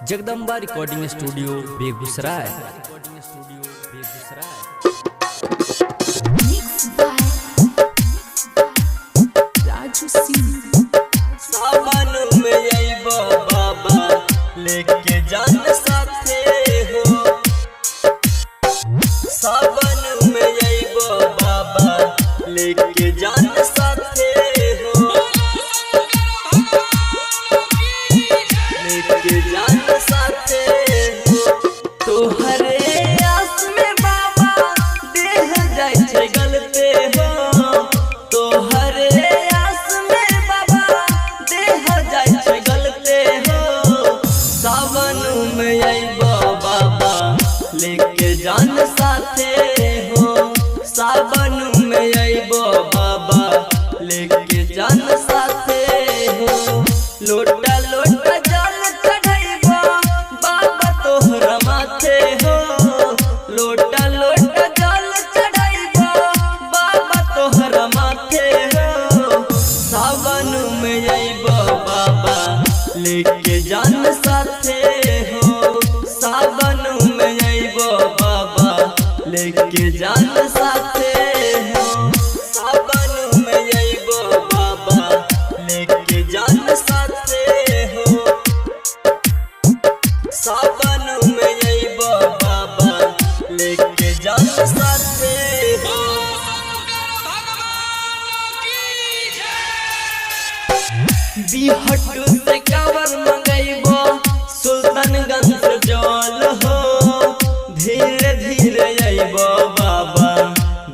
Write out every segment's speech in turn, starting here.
Jagdamba recording studio Begusarai. Sawan में अइबो बाबा लेके जान साथे हो। सावन में अइबो बाबा लेके जान साथे हो। लेके जान साथे हो। तोहरे आस में बाबा देह जाय छे गलते हो। तोहरे आस में बाबा देह जाय छे गलते हो। सावन में अइबो बाबा लेके जान साथे हो। सावन में अइबो बाबा लेके जान साथे हो। लोटा लोटा जल चढ़ाइबो बाबा तोहरा माथे हो। लोटा लोटा जल चढ़ाइबो बाबा तोहरा माथे हो। सावन में अइबो बाबा लेके जान साथे हो। सावन में अइबो बाबा लेके जान साथे हो। सावन में अइबो बाबा लेके जान साथे हो। सावन में अइबो बाबा लेके जान साथे हो। बिहट से कावर मंगइबो सुल्तानगंज से जल हो। धीरे धीरे अइबो बाबा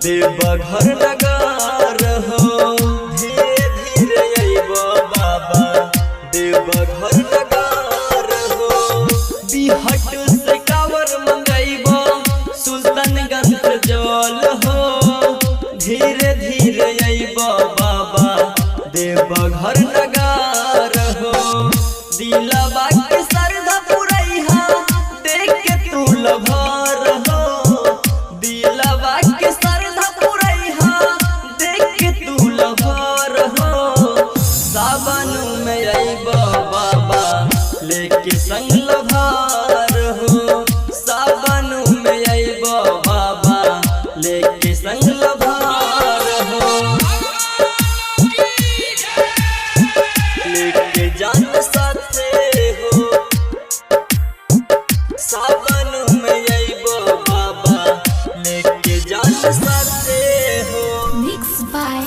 देवघर नगर हो। धीरे धीरे अइबो बाबा देवघर नगर हो। बिहट से कावर मंगइबो सुल्तानगंज से जल हो। धीरे धीरे अइबो बाबा देवघर नगर हो। दिलवा के श्रद्धा पुरैहा देख के तू लभर हो। दिलवा के श्रद्धा पुरैहा देख के तू लभर हो। सावन में अइबो बाबा लेके संग लभर हो। सावन में अइबो बाबा लेके संग लभर हो। लेके जान साथे हो। सावन में अइबो बाबा लेके जान साथे हो। Mixed by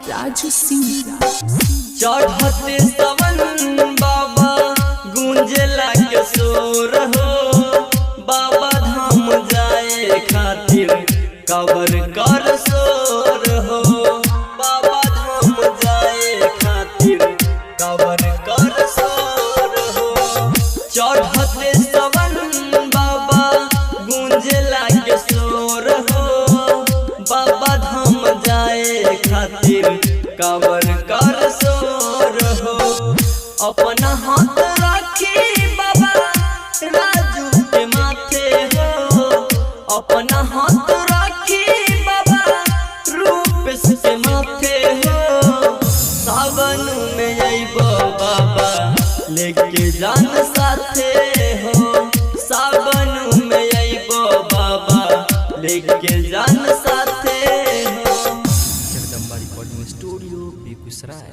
Raju Singh. चढ़ते सावन बाबा गूंजे लागे शोर हो। बाबा धाम जाए खातिर कावर कर शोर हो। बाबा धाम जाए खातिर कावर कर शोर हो। चढ़ते सावन बाबा गूंजे लागे शोर हो। बाबा धाम जाए खातिर कावर कर शोर हो। अपना हाथ रखी बाबा राजू के माथे हो। अपना हाथ रखी बाबा रूपेश के माथे हो। सावन में अइबो बाबा लेके जान साथे हो। सावन में अइबो बाबा लेके जान साथे हो। Jagdamba recording studio Begusarai.